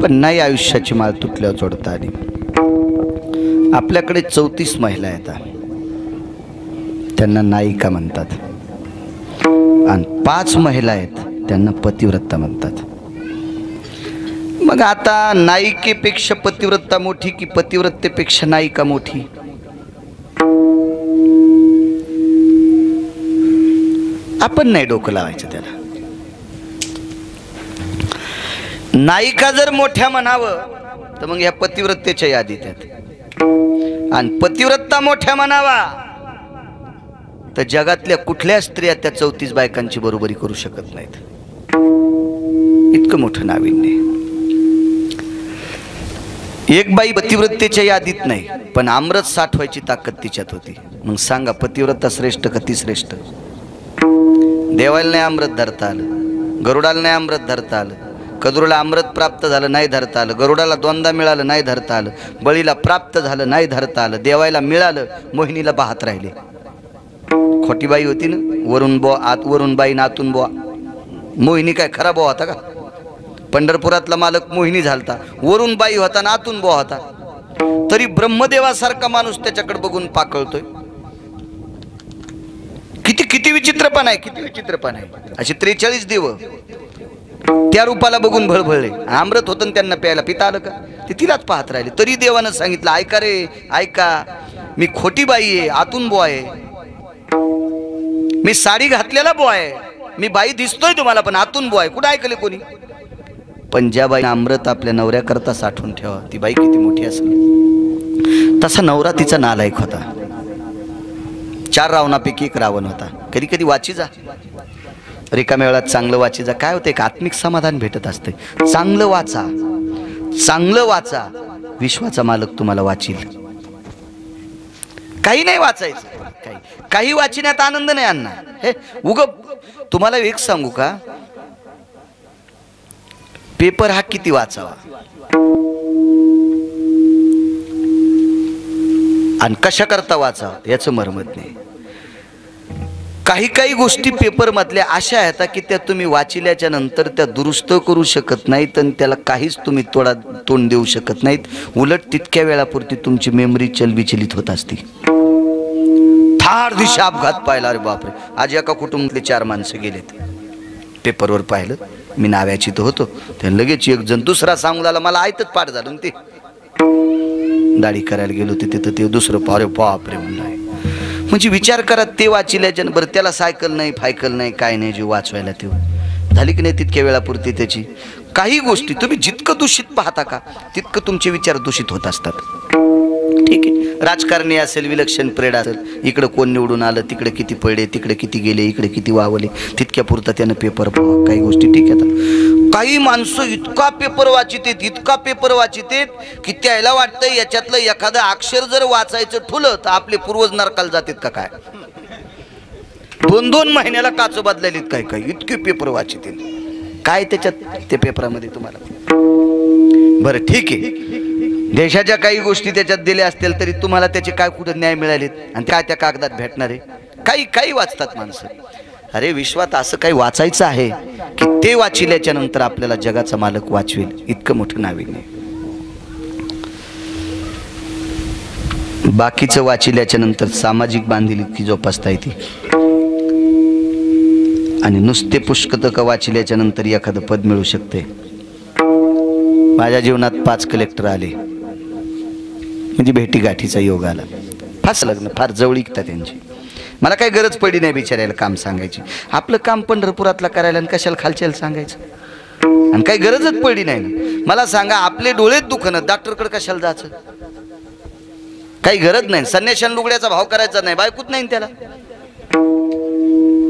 पण नाही आयुष्याची माळ तुटल्यावर जोडता आली. आपल्याकडे 34 महिला आहेत, त्यांना नायिका म्हणतात, आणि 5 महिला आहेत त्यांना पतिव्रता म्हणतात. मग आता नायिकेपेक्षा पतिव्रता मोठी की पतिव्रतेपेक्षा नायिका मोठी? आपण नाही डोकं लावायचं त्याला. नायिका जर मोठ्या म्हणावं तर मग या पतिव्रतेच्या यादीत आहेत, आणि पतिव्रता मोठ्या म्हणावा तर जगातल्या कुठल्या स्त्रिया त्या 34 बायकांची बरोबरी करू शकत नाहीत. इतकं मोठं नाविन्य. एक बाई पतिव्रतेच्या यादीत नाही, पण अमृत साठवायची ताकद तिच्यात होती. मग सांगा, पतिव्रता श्रेष्ठ का ती श्रेष्ठ? देवाला नाही अमृत धरता आलं, गरुडाला नाही अमृत धरता आलं, कदरूला अमृत प्राप्त झालं नाही धरता आलं, गरुडाला 2दा मिळालं नाही धरता आलं, बळीला प्राप्त झालं नाही धरता आलं, देवायला मिळालं, मोहिनीला पाहत राहिले. खोटी बाई होती ना, वरून बो आत, वरून बाई नातून बो. मोहिनी काय खरा बो होता का? पंढरपुरातला मालक मोहिनी झालता, वरून बाई होता ना आतून बो होता, तरी ब्रह्मदेवासारखा माणूस त्याच्याकडे बघून पाकळतोय. किती किती विचित्रपण आहे, किती विचित्रपण आहे. अशी 43 देव त्या रूपाला बघून भळभळले. अमृत होतं त्यांना प्यायला, पिता आलं का? ते तिलाच पाहत राहिले. तरी देवानं सांगितलं, ऐका रे ऐका, मी खोटी बाई आहे, आतून बो आहे, मी साडी घातलेला बो आहे, मी बाई दिसतोय तुम्हाला पण आतून बो आहे. कुठं ऐकले कोणी? पण ज्या बाई अमृत आपल्या नवऱ्याकरता साठवून ठेवा, ती बाई किती मोठी असेल. तसा नवरा तिचा नालायक होता. 4 रावणापैकी 1 रावण होता. कधी कधी वाची जा, रिकाम्या वेळात चांगलं वाची जा. काय होतं, एक आत्मिक समाधान भेटत असते. चांगलं वाचा, चांगलं वाचा, विश्वाचा मालक तुम्हाला वाचील. काही नाही वाचायचं, काही वाचण्यात आनंद नाही अण्णा. हे उग तुम्हाला एक सांगू का, पेपर हा किती वाचावा आणि कशा करता वाचावा याचं मर्मत नाही. काही काही गोष्टी पेपर मधल्या अशा आहेत की त्या तुम्ही वाचिल्याच्या नंतर त्या दुरुस्त करू शकत नाहीत, आणि त्याला काहीच तुम्ही तोंड देऊ शकत नाहीत. उलट तितक्या वेळापुरती तुमची मेमरी चलबिचलित होत असते. फार दिवशी अपघात पाहिला, अरे बापरे, आज एका कुटुंबातले 4 माणसं गेलेत. पेपरवर पाहिलं, मी नाव्याची तर होतो, त्या लगेच एक जण दुसरा सांगू लागला, मला आयतच पाठ झालं. ते दाढी करायला गेलो तिथं ते दुसरं पारे बापरे म्हणलं. म्हणजे विचार करा, ते वाचिल्याच्या बरं त्याला सायकल नाही, फायकल नाही, काय नाही, जे वाचवायला ते झाली की नाही तितक्या वेळापुरती त्याची. काही गोष्टी तुम्ही जितकं दूषित पाहता का तितकं तुमचे विचार दूषित होत असतात. ठीक आहे, राजकारणी असेल, विलक्षण प्रेड असेल, इकडं कोण निवडून आलं, तिकडे किती पडले, तिकडे किती गेले, इकडे किती वावले, तितक्या पुरता त्यानं पेपर पाहा. काही गोष्टी ठीक आहेत. काही माणसं इतका पेपर वाचितेत, इतका पेपर वाचितेत की त्याला वाटतं याच्यातलं एखादं अक्षर जर वाचायचं ठुलं तर आपले पूर्वज नरकाला जातात का काय. 2-2 महिन्याला काच बदलायलीत काय काय, इतके पेपर वाचिते. काय त्याच्यात ते पेपरामध्ये तुम्हाला? बरं ठीक आहे, देशाच्या काही गोष्टी त्याच्यात दिल्या असतील तरी तुम्हाला त्याचे काय कुठं न्याय मिळालेत आणि काय त्या कागदात भेटणार आहे? काही काही वाचतात माणसं. अरे विश्वात असं काही वाचायचं आहे की ते वाचिल्याच्या नंतर आपल्याला जगाचा मालक वाचवेल. इतकं मोठं नाविन्य. बाकीचं वाचिल्याच्या नंतर सामाजिक बांधिलकी जोपासता येते, आणि नुसते पुष्कतक वाचिल्याच्या नंतर एखादं पद मिळू शकते. माझ्या जीवनात 5 कलेक्टर आले, म्हणजे भेटीगाठीचा योग आला. फार लग्न फार जवळीकता त्यांची. मला काही गरज पडली नाही बिचारायला काम सांगायची. आपलं काम पंढरपुरातला करायला आणि कशाला खालच्याला सांगायचं, आणि काही गरजच पडली नाही. मला सांगा, आपले डोळेच दुखणं, डॉक्टरकडे कशाला जायचं? काही गरज नाही. संन्याशान लुगड्याचा भाव करायचा नाही, बायकूत नाही त्याला,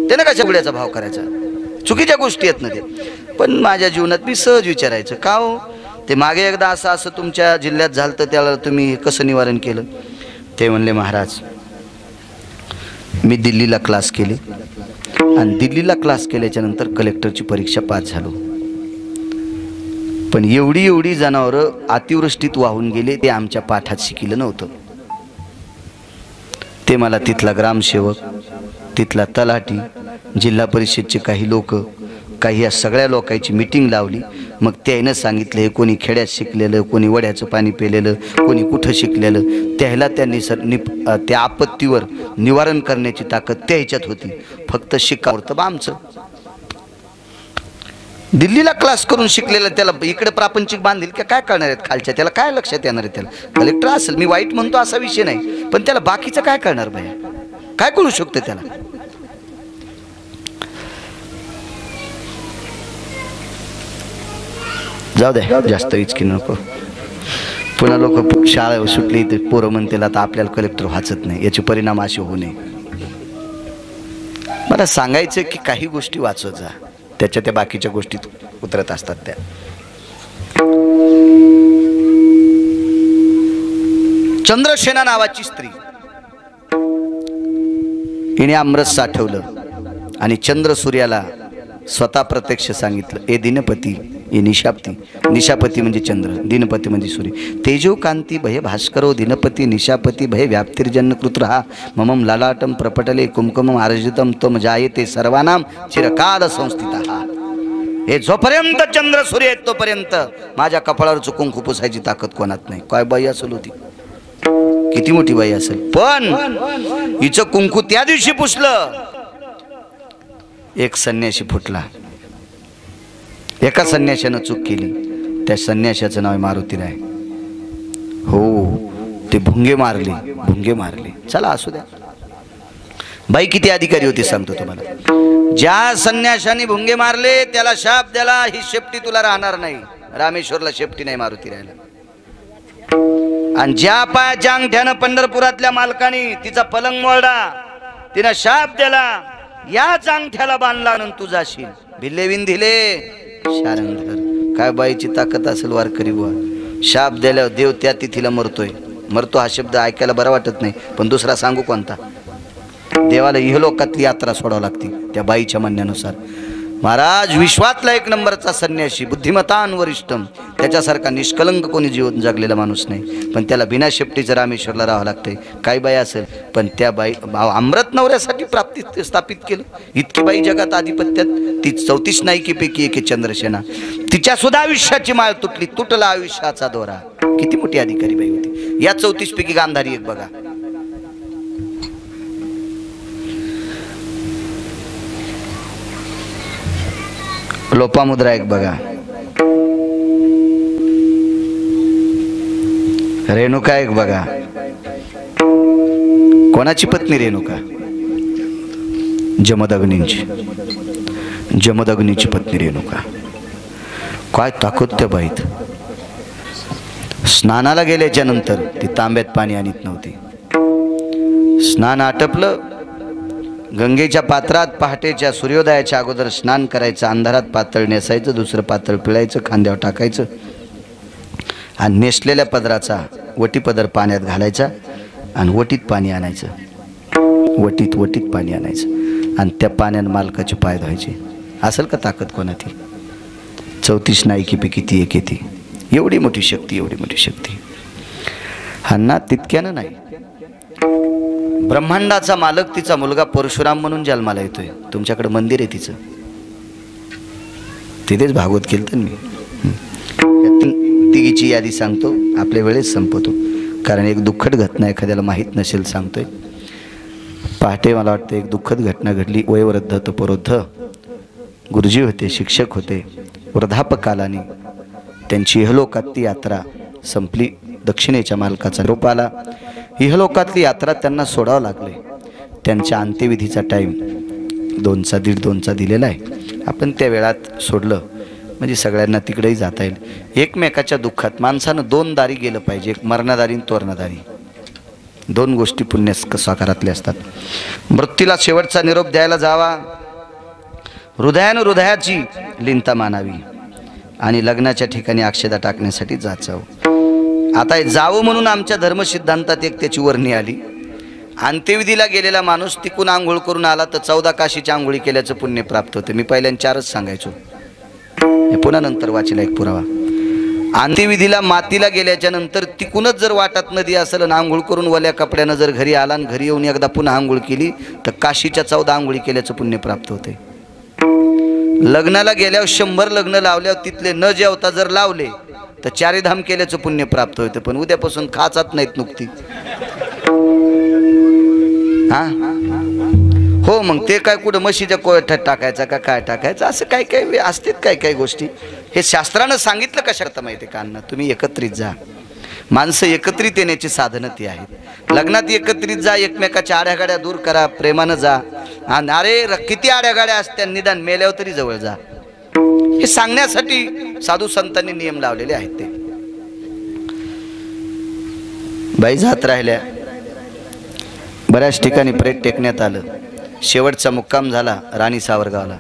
त्यानं कशा लुगड्याचा भाव करायचा? चुकीच्या गोष्टी आहेत ना ते. पण माझ्या जीवनात मी सहज विचारायचं, का हो ते मागे एकदा असं तुमच्या जिल्ह्यात झालं तर त्याला तुम्ही कसं निवारण केलं? ते म्हणले, महाराज मी दिल्लीला क्लास केले, आणि दिल्लीला क्लास केल्याच्या नंतर कलेक्टरची परीक्षा पास झालो, पण एवढी जनावरं अतिवृष्टीत वाहून गेले, ते आमच्या पाठात शिकलं नव्हतं. ते मला तिथला ग्रामसेवक, तिथला तलाठी, जिल्हा परिषदचे काही लोक काही या सगळ्या लोकांची मीटिंग लावली. मग त्यानं सांगितलं हे कोणी खेड्यात शिकलेलं, कोणी वड्याचं पाणी पिलेलं, कोणी कुठं शिकलेलं, त्याला त्यांनी त्या आपत्तीवर निवारण करण्याची ताकद त्या ह्याच्यात होती. फक्त शिकावं आमचं दिल्लीला क्लास करून शिकलेलं त्याला इकडे प्रापंचिक बांधील का काय करणार आहेत खालच्या, त्याला काय लक्षात येणार आहे? त्याला कलेक्टर असेल, मी वाईट म्हणतो असा विषय नाही, पण त्याला बाकीचं काय करणार बाया, काय करू शकते त्याला? जाऊ द्या, जास्त इचकी नको. पुन्हा लोक शाळा सुटली तर पोरं म्हणतील आता आपल्याला कलेक्टर व्हायचंच नाही, याचे परिणाम असे होऊ नये. मला सांगायचं की काही गोष्टी वाचवत जा, त्याच्या त्या बाकीच्या गोष्टीत उतरत असतात त्या. चंद्रसेना नावाची स्त्री, हिने अमृत साठवलं आणि चंद्र सूर्याला स्वतः प्रत्यक्ष सांगितलं, ए दिनपती, ए निशापती. निशापती म्हणजे चंद्र, दिनपती म्हणजे सूर्य. तेजो कांती भय भास्करो दिनपती निशापती भय व्याप्तिर्जन्य कृत्रहा ममम ललाटम प्रपटले कुमकुमम आर्जितम तम जायते सर्वानाम चिरकाल संस्थितः. हे जोपर्यंत चंद्र सूर्य आहेत तोपर्यंत माझ्या कपाळावर चुकून खुपसायची ताकद कोणात नाही. काय बाई असेल होती, किती मोठी बाई असेल, पण हिचं कुंकू त्या दिवशी पुसलं, एक संन्यासी फुटला. एका संन्याशानं चूक केली, त्या संन्याशाचं नाव मारुतीराय. हो, ते भुंगे मारले. चला असू द्या, बाई किती अधिकारी होती सांगतो तुम्हाला. ज्या संन्याशाने भुंगे मारले त्याला शाप द्याला, ही शेपटी तुला राहणार नाही. रामेश्वरला शेपटी नाही मारुतीरायला. आणि ज्या पायाच्या अंगठ्यानं पंढरपुरातल्या मालकानी तिचा पलंग मोडला, तिनं शाप द्याला, याच अंगठ्याला बांधला आणि तू जाशील. भिल्ले विंधिले शारंधर. काय बाईची ताकद असेल वारकरी बुवा. शाप द्याल्यावर देव त्या तिथीला मरतो हा शब्द ऐकायला बरा वाटत नाही, पण दुसरा सांगू कोणता? देवाला इहलोकातली यात्रा सोडावी लागते त्या बाईच्या म्हणण्यानुसार. महाराज विश्वातला एक नंबरचा संन्यासी, बुद्धिमतान वरिष्ठम, त्याच्यासारखा निष्कलंक कोणी जीवन जगलेला माणूस नाही, पण त्याला बिना शेपटीचं रामेश्वरला राहावं लागतंय. काही बाई असेल, पण त्या बाई अमृत नवऱ्यासाठी प्राप्ती स्थापित केलं. इतकी बाई जगात आधिपत्यात, ती 34 नायकीपैकी एक चंद्रसेना. तिच्या सुद्धा आयुष्याची माळ तुटली, तुटला आयुष्याचा दोरा. किती मोठी अधिकारी बाई होती. या 34 पैकी गांधारी एक बघा. लोपामुद्रा एक बघा. रेणुका एक बघा. कोणाची पत्नी रेणुका? जमदग्नीची पत्नी रेणुका. काय ताकद त्या बाईत. स्नानाला गेल्याच्या नंतर ती तांब्यात पाणी आणत नव्हती. स्नान आटपलं, गंगेच्या पात्रात पहाटेच्या सूर्योदयाच्या अगोदर स्नान करायचं, अंधारात पातळ नेसायचं, दुसरं पातळ पिळायचं, खांद्यावर टाकायचं आणि नेसलेल्या पदराचा वटी पदर पाण्यात घालायचा आणि वटीत पाणी आणायचं. वटीत पाणी आणायचं आणि त्या पाण्यानं मालकाचे पाय धुवायचे. असेल का ताकद कोणाची? 34 नायकीपैकी ती एक येते. एवढी मोठी शक्ती. हन्ना तितक्यानं नाही. ब्रह्मांडाचा मालक तिचा मुलगा परशुराम म्हणून जन्माला येतोय. तुमच्याकडे मंदिर आहे तिचं, तिथेच भागवत केलं मी. तिघीची यादी सांगतो, आपल्या वेळेस संपवतो, कारण एक दुःखद घटना एखाद्याला माहीत नसेल सांगतोय. पहाटे मला वाटतं एक दुःखद घटना घडली. वयोवृद्ध तपोवृद्ध गुरुजी होते, शिक्षक होते. वृद्धापकालाने त्यांची इहलोकातली यात्रा संपली. दक्षिणेच्या मालकाचा निरोप आला. इहलोकातली यात्रा त्यांना सोडावं लागले. त्यांच्या अंत्यविधीचा टाईम 2:30 दिलेला आहे. आपण त्या वेळात सोडलं म्हणजे सगळ्यांना तिकडेही जाता येईल. एकमेकाच्या दुःखात माणसानं 2 दारी गेलं पाहिजे, एक मरणादारी आणि तोरणादारी. 2 गोष्टी पुण्य साकारातल्या असतात. मृत्यूला शेवटचा निरोप द्यायला जावा, हृदयानं हृदयाची लिंता मानावी आणि लग्नाच्या ठिकाणी अक्षदा टाकण्यासाठी जायचं. आता जावं म्हणून आमच्या धर्मसिद्धांतात एक त्याची वर्णी आली. अंत्यविधीला गेलेला माणूस तिकून आंघोळ करून आला तर 14 काशीची आंघोळी केल्याचं पुण्य प्राप्त होतं. मी पहिल्यांदा 4च सांगायचो, हे पुन्हा नंतर वाचीला एक पुरावा. अंत्यविधीला मातीला गेल्याच्या नंतर तिकूनच जर वाटात नदी असेल आणि आंघोळ करून वल्या कपड्यानं जर घरी आला आणि घरी येऊन एकदा पुन्हा आंघोळ केली तर काशीच्या 14 आंघोळी केल्याचं पुण्य प्राप्त होते. लग्नाला गेल्यावर 100 लग्न लावल्यावर तिथले न जेवता जर लावले तर 4 धाम केल्याचं पुण्य प्राप्त होतं, पण उद्यापासून खाचात नाहीत नुकती. हा हो, मग ते काय कुठं म्हशीच्या कोयठ्यात टाकायचा का काय टाकायचं, असं काय काय असतात काय काय गोष्टी. हे शास्त्रानं सांगितलं कशात माहिती का अण्णा, तुम्ही एकत्रित जा. माणसं एकत्रित येण्याची साधनं ती आहेत. लग्नात एकत्रित जा, एकमेकाच्या आड्यागाड्या दूर करा, प्रेमानं जा. आणि अरे किती आड्यागाड्या असत्या, निदान मेल्यावर तरी जवळ जा, हे सांगण्यासाठी साधू संतांनी नियम लावलेले आहेत. ते बाई जात राहिल्या, बऱ्याच ठिकाणी प्रेत टेकण्यात आलं. शेवटचा मुक्काम झाला राणी सावरगावला,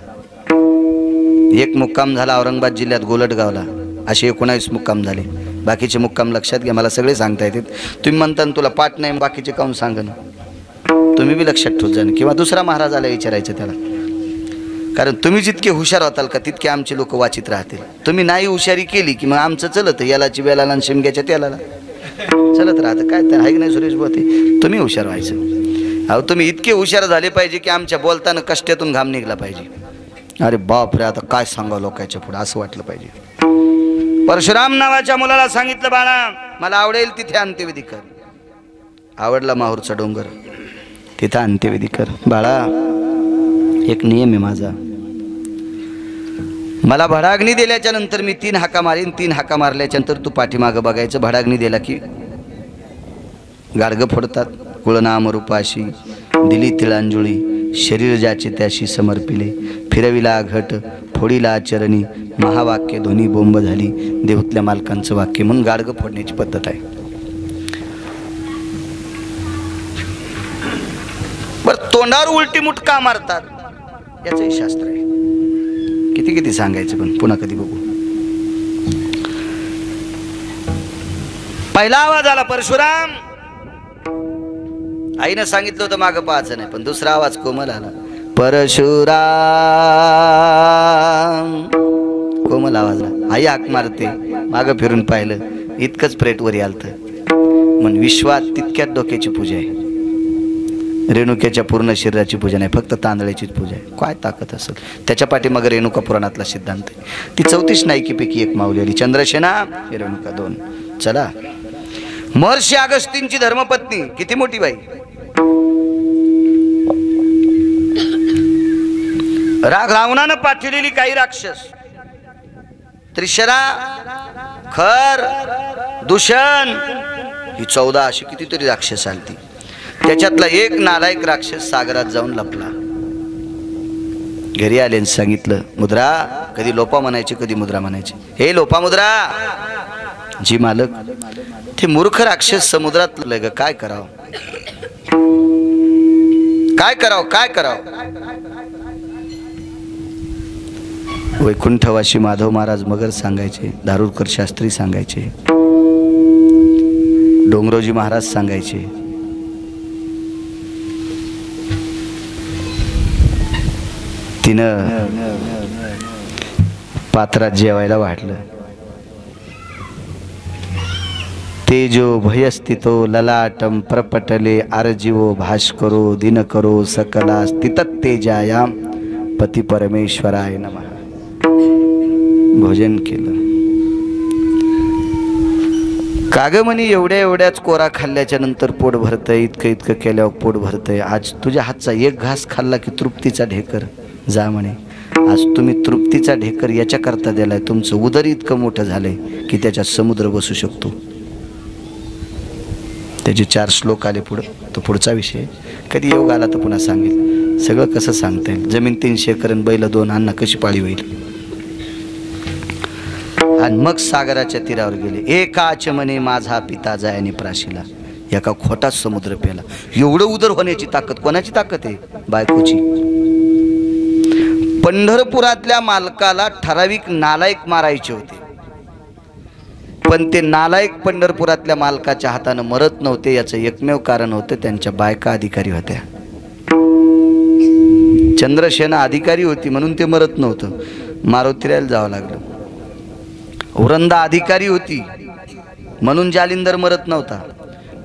एक मुक्काम झाला औरंगाबाद जिल्ह्यात गोलटगावला. असे 19 मुक्काम झाले. बाकीचे मुक्काम लक्षात घ्या, मला सगळे सांगता येतात. तुम्ही म्हणता तुला पाठ नाही, बाकीचे काहून सांगा ना, तुम्ही बी लक्षात ठेवत जा. किंवा दुसरा महाराज आला विचारायचं त्याला, कारण तुम्ही जितके हुशार होताल का तितके आमचे लोक वाचित राहतील. तुम्ही नाही हुशारी केली की मग आमचं चलत यालाची बेलाला आणि शिमग्याच्या तेलाला चलत राहतं. काय तर आहे की नाही सुरेश बोते, तुम्ही हुशार व्हायचं. अहो तुम्ही इतके हुशार झाले पाहिजे की आमच्या बोलताना कष्टातून घाम निघला पाहिजे. अरे बाप रे, आता काय सांगावं लोकांच्या पुढे असं वाटलं पाहिजे. परशुराम नावाच्या मुलाला सांगितलं, बाळा मला आवडेल तिथे अंत्यविधी कर. आवडला माहूरचा डोंगर, तिथं अंत्यविधी कर. बाळा एक नियम आहे माझा, मला भडाग्नी दिल्याच्या नंतर मी 3 हाका मारीन. 3 हाका मारल्याच्या नंतर तू पाठीमागं बघायचं. भडाग्नी दिला की गाडगं फोडतात. कुळनाम रूपाशी दिली तिळांजुळी, शरीर ज्याचे त्याशी समर्पिले. फिरविला घट फोडीला चरणी, महावाक्य ध्वनी बोंब झाली. देहूतल्या मालकांचं वाक्य. म्हणून गाडगं फोडण्याची पद्धत आहे. बरं, तोंडावर उलटी मुठ का मारतात याचंही शास्त्र आहे. किती किती सांगायचं, पण पुन्हा कधी बघू. पहिला आवाज आला परशुराम. आईनं सांगितलं होतं मागं पाहायचं नाही, पण दुसरा आवाज कोमल आला, परशुराम. कोमल आवाज आला. आई हाक मारते, मागं फिरून पाहिलं, इतकंच प्रेट वर आलतं. म्हणून विश्वात तितक्यात डोक्याची पूजा आहे, रेणुक्याच्या पूर्ण शरीराची पूजा नाही, फक्त तांदळाचीच पूजा आहे. काय ताकद असेल त्याच्या पाठीमाग रेणुका पुराणातला सिद्धांत आहे. ती 34 नायकीपैकी एक माऊली आली, चंद्रसेना रेणुका 2. चला, महर्षी अगस्तींची धर्मपत्नी किती मोठी बाई. रावणानं पाठवलेली काही राक्षस, त्रिशरा, खर, दूषण, ही 14 अशी कितीतरी राक्षस आलती. त्याच्यातला एक नालायक राक्षस सागरात जाऊन लपला. घरी आले सांगितलं, मुद्रा. कधी लोपा म्हणायचे, कधी मुद्रा म्हणायचे. हे लोपा मुद्रा. जी मालक. ते मूर्ख राक्षस समुद्रात लग. काय करावं, काय करावं, काय करावं. वैकुंठवासी माधव महाराज मगर सांगायचे, दारुरकर शास्त्री सांगायचे, डोंगरोजी महाराज सांगायचे. तिनं पात्रात जेवायला वाढलं. तेजो भयस्थितो ललाटम प्रपटले आरजीवो भास्करो दिनकरो सकला स्थिततेजायाम पती परमेश्वराय नमः. भोजन केलं. कागमणी एवढ्याच कोरा खाल्ल्याच्या नंतर पोट भरतंय, इतकं इतकं केल्यावर पोट भरतंय. आज तुझ्या हातचा एक घास खाल्ला की तृप्तीचा ढेकर जा म्हणे. आज तुम्ही तृप्तीचा ढेकर याच्या करता दिलाय, तुमचं उदर इतकं मोठं झालंय की त्याच्यात समुद्र बसू शकतो. त्याचे 4 श्लोक आले पुढं, तो पुढचा विषय. कधी योग आला तर पुन्हा सांगेल. सगळं कसं सांगता येईल. जमीन 300 एकर, बैल 2, अण्णा कशी पाळी होईल. आणि मग सागराच्या तीरावर गेले. एकाच म्हणे माझा पिता जायाने प्राशीला. एका खोटाच समुद्र पेला. एवढं उदर होण्याची ताकद कोणाची ताकद आहे? बायकोची. पंढरपुरातल्या मालकाला ठराविक नालायक मारायचे होते, पण ते नालायक पंढरपुरातल्या मालकाच्या हातानं मरत नव्हते. याचं एकमेव कारण होतं त्यांच्या बायका अधिकारी होत्या. चंद्रसेना अधिकारी होती म्हणून ते मरत नव्हतं. मारुतीला जावं लागलं. औरंदा अधिकारी होती म्हणून जालिंदर मरत नव्हता.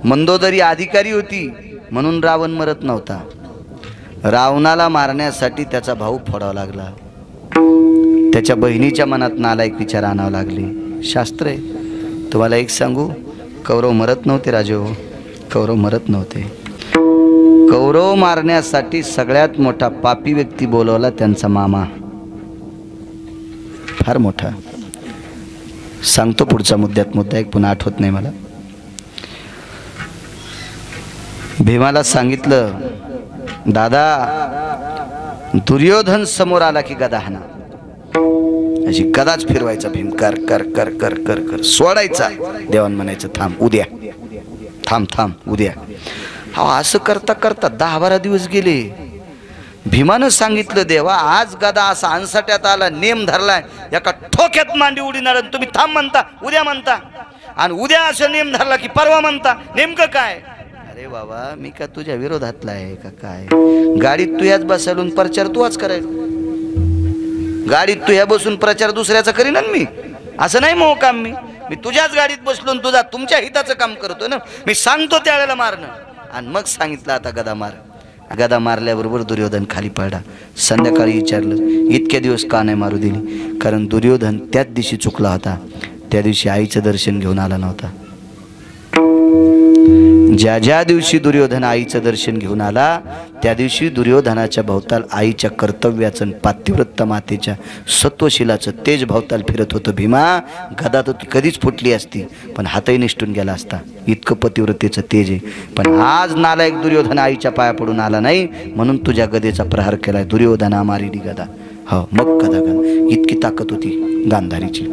मंदोदरी अधिकारी होती म्हणून रावण मरत नव्हता. रावणाला मारण्यासाठी त्याचा भाऊ फोडावा लागला. त्याच्या बहिणीच्या मनात नालायक विचार आणावं लागले. शास्त्र आहे. तुम्हाला एक सांगू, कौरव मरत नव्हते राजो, कौरव मरत नव्हते. कौरव मारण्यासाठी सगळ्यात मोठा पापी व्यक्ती बोलवला त्यांचा मामा, फार मोठा. सांगतो पुढचा मुद्दा एक, पुन्हा आठवत नाही मला. भीमाला सांगितलं, दादा दुर्योधन समोर आला की गदा हाना. अशी गदाच फिरवायचा भीम, कर कर कर कर कर कर सोडायचा. देवान म्हणायचं थांब उद्या, थांब थांब उद्या. हा असं करता करता 10-12 दिवस गेले. भीमानं सांगितलं, देवा आज गदा असा अंसाट्यात आला, नेम धरलाय, एका ठोक्यात मांडी उडीणार. तुम्ही थांब म्हणता, उद्या म्हणता, आणि उद्या असं नेम धरला की परवा म्हणता. नेमकं काय? अरे बाबा मी का तुझ्या विरोधातला आहे का काय? गाडीत तू याच बसायला प्रचार तूच करायला. गाडीत तू ह्या बसून प्रचार दुसऱ्याचा करीन मी, असं नाही मोह काम. मी तुझ्याच गाडीत बसलो, तुझा तुमच्या हिताचं काम करतो ना. मी सांगतो त्यावेळेला मारणं, आणि मग सांगितलं आता गदा मार. गदा मारल्याबरोबर दुर्योधन खाली पडला. संध्याकाळी विचारलं, इतक्या दिवस का नाही मारू दिली? कारण दुर्योधन त्याच दिवशी चुकला होता. त्या दिवशी आईचं दर्शन घेऊन आला नव्हता. ज्या ज्या दिवशी दुर्योधन आईचं दर्शन घेऊन आला, त्या दिवशी दुर्योधनाच्या भोवताल आईच्या कर्तव्याचं, पातिव्रत मातेच्या सत्वशिलाचं तेज भोवताल फिरत होतं. भीमा गदा तर कधीच फुटली असती, पण हातही निष्ठून गेला असता. इतकं पतिव्रतेचं तेज आहे. पण आज नालायक दुर्योधन आईच्या पाया पडून आला नाही, म्हणून तुझ्या गदेचा प्रहार केलाय. दुर्योधना मारिली गदा. हो मग गदा इतकी ताकद होती गांधारीची.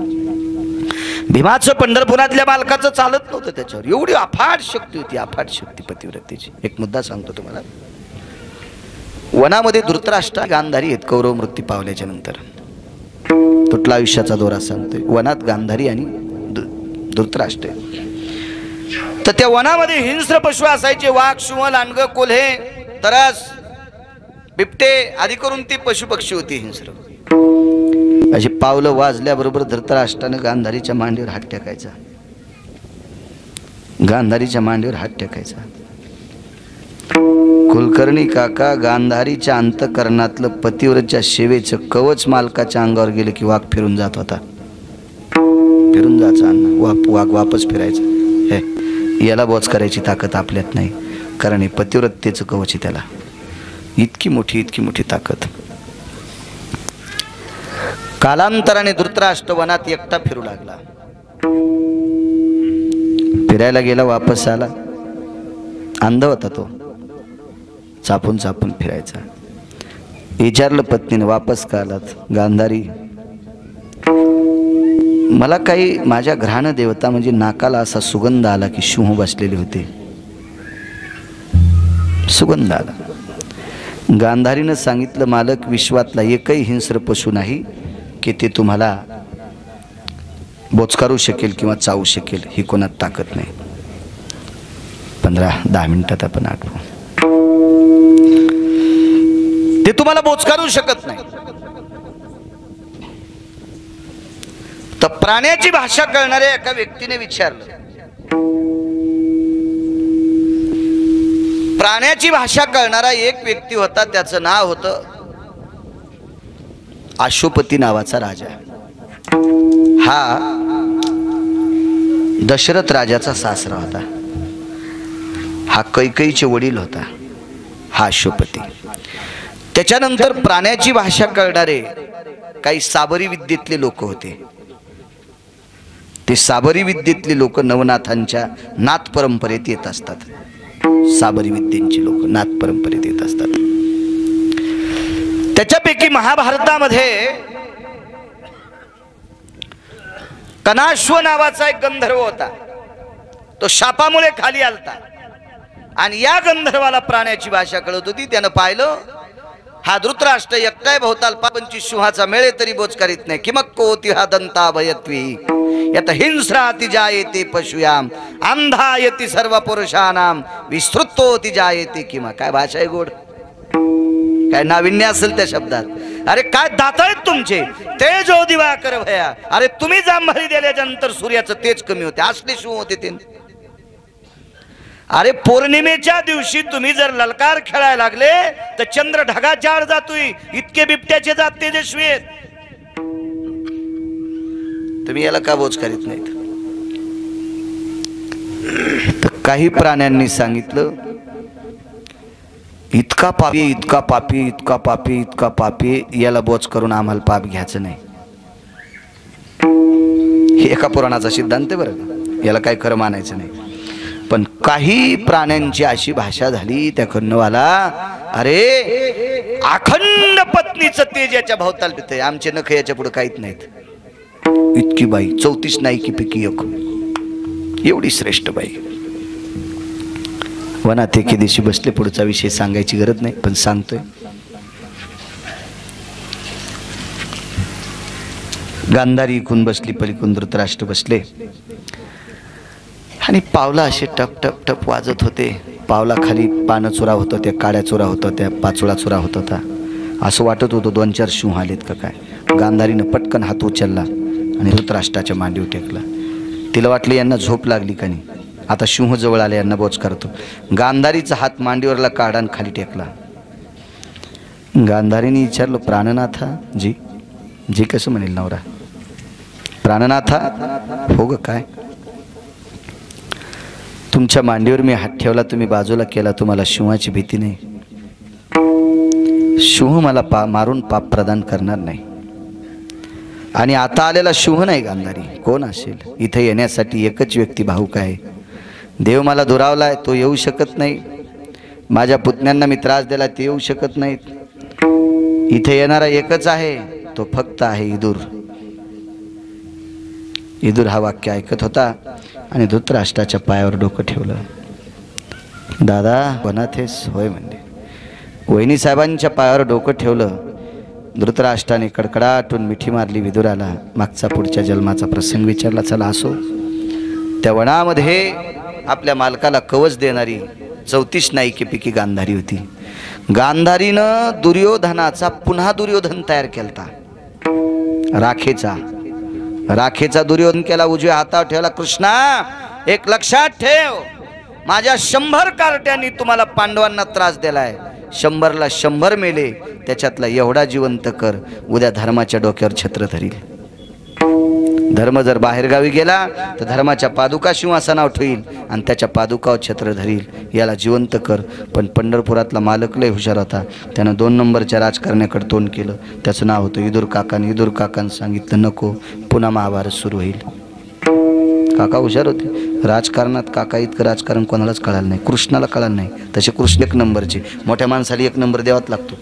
भीमाचं पंढरपुरातल्या बालकाचं चालत नव्हतं त्याच्यावर, एवढी अफाट शक्ती होती, अफाट शक्ती पतिव्रतेची. एक मुद्दा सांगतो तुम्हाला. वनामध्ये धृतराष्ट्र गांधारी आहेत. कौरव मृत्यू पावल्याच्या नंतर तुटला आयुष्याचा दोरा सांगतोय. वनात गांधारी आणि धृतराष्ट्र. तर त्या वनामध्ये हिंस्र पशु असायचे. वाघ, सिंह, लांडगं, कोल्हे, तरस, बिबटे आदी करून ती पशु पक्षी होती हिंस्र. अशी पावलं वाजल्याबरोबर धृतराष्ट्रानं गांधारीच्या मांडीवर हात टेकायचा. गांधारीच्या मांडीवर हात टेकायचा. कुलकर्णी काका, गांधारीच्या अंतकरणातलं पतिव्रतेच्या सेवेचं कवच मालकाच्या अंगावर गेलं की वाघ फिरून जात होता. फिरून जायचा अण्णा, वाघ वापस फिरायचा. हे याला बोच करायची ताकद आपल्यात नाही, कारण हे पतिव्रतेचं कवच आहे त्याला. इतकी मोठी ताकद. कालांतराने धृतराष्ट्र वनात एकटा फिरू लागला. फिरायला गेला, वापस आला. अंध होता तो, चापून चापून फिरायचा. विचारलं पत्नीने, वापस का आलात? गांधारी, मला काही माझ्या घ्राण देवता म्हणजे नाकाला असा सुगंध आला की सिंह बसलेले होते. सुगंध आला. गांधारीनं सांगितलं, मालक विश्वातला एकही हिंस्र पशु नाही की ते तुम्हाला बोचकारू शकेल किंवा चावू शकेल. ही कोणात ताकद नाही. 15-10 मिनिटात आपण आठवू. ते तुम्हाला बोचकारू शकत नाही. तर प्राण्याची भाषा कळणाऱ्या एका व्यक्तीने विचारलं. प्राण्याची भाषा कळणारा एक व्यक्ती होता. त्याचं नाव होतं अश्वपती नावाचा राजा. हा दशरथ राजाचा सासरा होता. हा कैकेयीचे वडील होता, हा अश्वपती. त्याच्यानंतर प्राण्याची भाषा कळणारे काही साबरी विद्येतले लोक होते. ते साबरी विद्येतले लोक नवनाथांच्या नाथ परंपरेत येत असतात. साबरी विद्येची लोक नाथ परंपरेत येत असतात. त्याच्यापैकी महाभारतामध्ये कणाश्व नावाचा एक गंधर्व होता. तो शापामुळे खाली आलता आणि या गंधर्वाला प्राण्याची भाषा कळत होती. त्यानं पाहिलं, हा धृतराष्ट्र एकटाय भोवताल 25 सिंहाचा मेळे तरी बोच करीत नाही. किमक्कोति हा दंता भयत्वी यत हिंस्राति जायते पशुयाम अंधायति सर्व पुरुषानाम विस्तृतोति जायते किमा. काय भाषा आहे गोड, काय नाविन्य असेल त्या शब्दात. अरे काय दात आहेत तुमचे. तेजो दिवाकर भया. अरे तुम्ही जांभळी दिल्याच्या नंतर सूर्याचं तेज कमी होते. असले शिव होते ते. अरे पौर्णिमेच्या दिवशी तुम्ही जर ललकार खेळायला लागले तर चंद्र ढगाच्या आड जातोय. इतके बिबट्याचे जात तेजस्वी आहेत. तुम्ही याला का बोच करीत नाहीत? तर काही प्राण्यांनी सांगितलं, इतका पापी, इतका पापी, इतका पापी, इतका पापी, याला बोच करून आम्हाला पाप घ्यायचं नाही. हे एका पुराणाचा सिद्धांत आहे बरं का, याला काय खरं मानायचं नाही. पण काही प्राण्यांची अशी भाषा झाली त्या खंडवाला, अरे अखंड पत्नीचं तेज याच्या भोवताल पितंय, आमचे नख याच्या पुढे काहीच नाहीत. इतकी बाई 34 नायकी पैकी एक, एवढी श्रेष्ठ बाई. वनात एके दिवशी बसले, पुढचा विषय सांगायची गरज नाही पण सांगतोय. गांधारी इकून बसली, पलीकडून धृतराष्ट्र बसले आणि पावला असे टप टप टप वाजत होते. पावला खाली पानं चुरा होतं, त्या काड्या चुरा होतं, त्या पाचोळा चुरा होत होता. असं वाटत होतं 2-4 शिव आलेत का काय. गांधारीनं पटकन हात उचलला आणि धृतराष्ट्राच्या मांडीवर टेकला. तिला वाटलं यांना झोप लागली का नाही, आता सिंह जवळ आले, यांना बोच करतो. गांधारीचा हात मांडीवरला काढा आणि खाली टेकला. गांधारीने विचारलं, प्राणनाथा जी? जी कसं म्हणेल नवरा? प्राणनाथा, हो ग काय? तुमच्या मांडीवर मी हात ठेवला, तुम्ही बाजूला केला, तुम्हाला शिवाची भीती नाही? शिव मला मारून पाप प्रदान करणार नाही. आणि आता आलेला शिव नाही गांधारी, कोण असेल? इथे येण्यासाठी एकच व्यक्ती भाऊक आहे. देव मला दुरावलाय, तो येऊ शकत नाही. माझ्या पुतण्यांना मी त्रास दिला, ते येऊ शकत नाहीत. इथे येणारा एकच आहे, तो फक्त आहे इदूर. इदूर हा वाक्य ऐकत होता आणि धृतराष्ट्राच्या पायावर डोकं ठेवलं. दादा वनात आहेस? होय म्हणले. वहिनी साहेबांच्या पायावर डोकं ठेवलं. धृतराष्ट्राने कडकडाटून मिठी मारली विदुराला. मागचा पुढच्या जन्माचा प्रसंग विचारला. चला असो. त्या वनामध्ये आपल्या मालकाला कवच देणारी 34 नायकीपैकी गांधारी होती. गांधारीनं दुर्योधनाचा पुन्हा दुर्योधन तयार केलता, राखेचा दुर्योधन केला. उजव्या हातावर ठेवला. कृष्णा, एक लक्षात ठेव, माझ्या 100 कार्ट्यांनी तुम्हाला पांडवांना त्रास दिलाय. 100ला 100 मेले, त्याच्यातला एवढा जिवंत कर, उद्या धर्माच्या डोक्यावर छत्र धरील. धर्म जर बाहेरगावी गेला तर धर्माच्या पादुका सिंहासनावर ठेवील आणि त्याच्या पादुकावर छत्र धरील. याला जिवंत कर. पण पंढरपुरातला मालक लय हुशार होता. त्यानं 2 नंबरच्या राजकारण्याकडे तोंड केलं. त्याचं नाव होतं इदूर काकान. इदूर काकानं सांगितलं नको, पुन्हा महाभारत सुरू होईल. काका हुशार होते राजकारणात. काका इतकं राजकारण कोणालाच कळालं नाही, कृष्णाला कळालं नाही. तसे कृष्ण 1 नंबरचे, मोठ्या माणसाला 1 नंबर द्यावाच लागतो,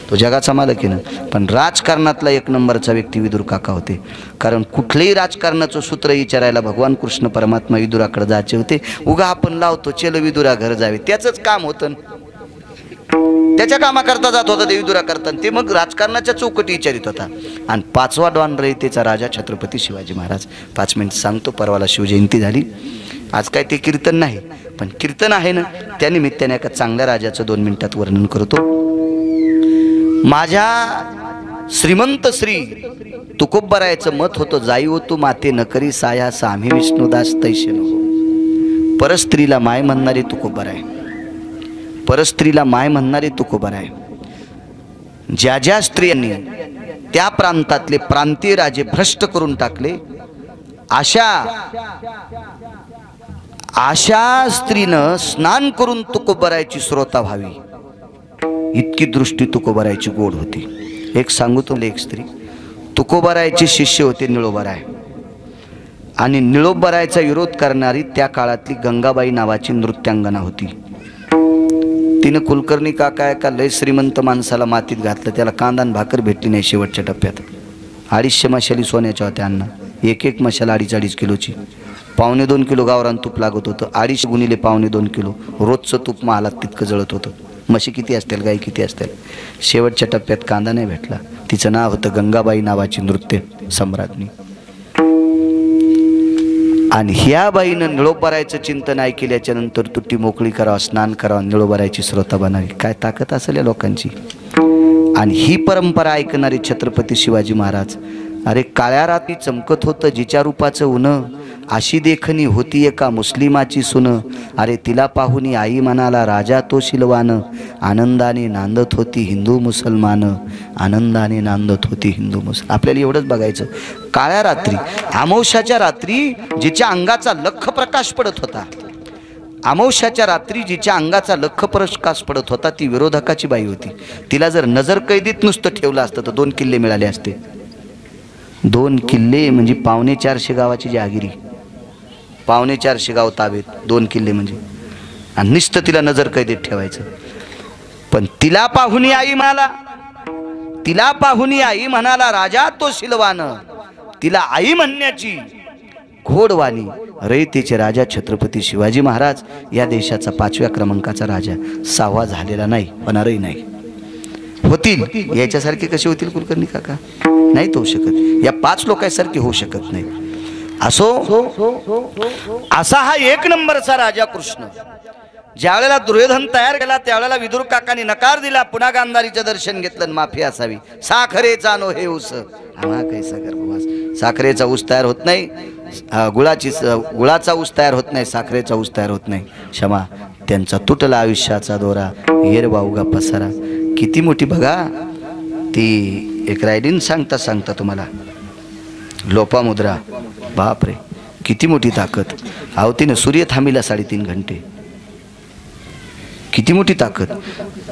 तो जगाचा मालक आहे ना. पण राजकारणातला 1 नंबरचा व्यक्ती विदुर काका होते. कारण कुठलेही राजकारणाचं सूत्र विचारायला भगवान कृष्ण परमात्मा विदुराकडे जायचे होते. उगा आपण लावतो चल विदुरा घर जावे, त्याचंच काम होतं, त्याच्या कामाकरता जात होता ते विदुरा करता. ते मग राजकारणाच्या चौकटी विचारित होता. आणि 5वा डॉन रयतेचा राजा छत्रपती शिवाजी महाराज. 5 मिनिट सांगतो. परवाला शिवजयंती झाली. आज काय ते कीर्तन नाही, पण कीर्तन आहे ना, त्यानिमित्ताने एका चांगल्या राजाचं 2 मिनिटात वर्णन करतो. माझ्या श्रीमंत श्री तुकोबरायाचं मत होतं, जाई हो तू माते नकरी साया सामी विष्णुदास तैसे नको. परस्त्रीला माय म्हणणारे तुकोबराय, परस्त्रीला माय म्हणणारे तुकोबराय. ज्या ज्या स्त्रियांनी त्या प्रांतातले प्रांतीय राजे भ्रष्ट करून टाकले, अशा स्त्रीनं स्नान करून तुकोबरायची श्रोता व्हावी, इतकी दृष्टी तुकोबरायची गोड होती. एक सांगू तुम्हाला, एक स्त्री तुकोबरायचे शिष्य होते निळोबराय. आणि निळोबरायचा विरोध करणारी त्या काळातली गंगाबाई नावाची नृत्यांगना होती. तिने कुलकर्णी काका एका लय श्रीमंत माणसाला मातीत घातलं. त्याला कांदा भाकर भेटली नाही. शेवटच्या टप्प्यात 250 मशाली सोन्याच्या होत्या. अण्णा एक मशाल 2.5 किलोची. 1.25 किलो गावरान तूप लागत होतं. 250 गुणिले 1.25 किलो रोजचं तूप महालात तितकं जळत होतं. म्हशी किती असतील, गाई किती असतील. शेवटच्या टप्प्यात कांदा नाही भेटला. तिचं नाव होतं गंगाबाई नावाची नृत्य सम्राज्ञी. आणि ह्या बाईनं निळोबरायचं चिंतन ऐकल्याच्या नंतर तुटी मोकळी करावं, स्नान करावं, निळोबरायची श्रोता बनावी. काय ताकद असेल या लोकांची. आणि ही परंपरा ऐकणारे छत्रपती शिवाजी महाराज. अरे काळ्या रात्री चमकत होतं जिच्या रूपाचं उन्ह, अशी देखणी होती एका मुस्लिमाची सुन, अरे तिला पाहुनी आई म्हणाला राजा तो शिलवान, आनंदाने नांदत होती हिंदू मुसलमान, आनंदाने नांदत होती हिंदू मुसलमान. आपल्याला एवढंच बघायचं. काळ्या रात्री, अमावस्याच्या रात्री जिच्या अंगाचा लख प्रकाश पडत होता, अमावस्याच्या रात्री जिच्या अंगाचा लख प्रकाश पडत होता, ती विरोधकाची बाई होती. तिला जर नजर कैदीत नुसतं ठेवलं असतं तर 2 किल्ले मिळाले असते. 2 किल्ले म्हणजे 450 गावाची जहागिरी, 450 गाव ताबेत, 2 किल्ले म्हणजे, आणि नुसतं तिला नजर कैदीत ठेवायचं. पण तिला पाहुणी आई म्हणाला, तिला पाहुणी आई म्हणाला राजा तो शिलवान, तिला आई म्हणण्याची घोडवाणी रयतेचे राजा छत्रपती शिवाजी महाराज या देशाचा 5व्या क्रमांकाचा राजा, 6वा झालेला नाही, होणारही नाही. होतील याच्यासारखे कसे होतील कुलकर्णी काका? नाही होऊ शकत. या 5 लोकांसारखे होऊ शकत नाही. असो, असा हा 1 नंबरचा राजा कृष्ण. ज्या वेळेला दुर्योधन तयार केला त्यावेळेला विदुर काकांनी नकार दिला. पुन्हा गांधारीचं दर्शन घेतलं, माफी असावी. साखरेचा नो हे ऊस, आम्हा कैसा गर्भवास. साखरेचा ऊस तयार होत नाही, गुळाचा ऊस तयार होत नाही, साखरेचा ऊस तयार होत नाही. क्षमा. त्यांचा तुटला आयुष्याचा दोरा, येर वाऊगा पसारा. किती मोठी बघा ती एक रायडीन सांगता सांगता तुम्हाला लोपामुद्रा. बापरे किती मोठी ताकद. अहो तिने सूर्य थांबिला 3.5 घंटे. किती मोठी ताकद.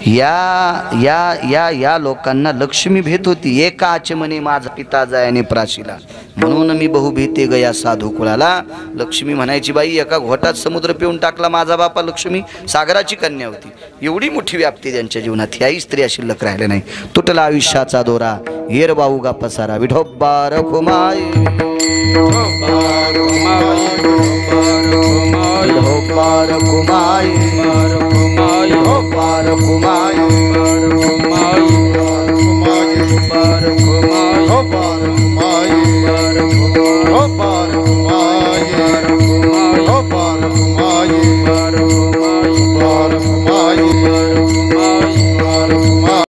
या या या या लोकांना लक्ष्मी भेट होती. एका आचमने माझा पिता जायाने प्राशीला, म्हणून मी बहु भीते गया साधू कुळाला. लक्ष्मी म्हणायची बाई एका घोटात समुद्र पिऊन टाकला माझा बापा. लक्ष्मी सागराची कन्या होती. एवढी मोठी व्याप्ती त्यांच्या जीवनात. ह्याही स्त्रिया शिल्लक राहिल्या नाही. तुटला आयुष्याचा दोरा, येर बाऊगा पसारा. विठोबा रखुमाई, विठोबा रखुमाई.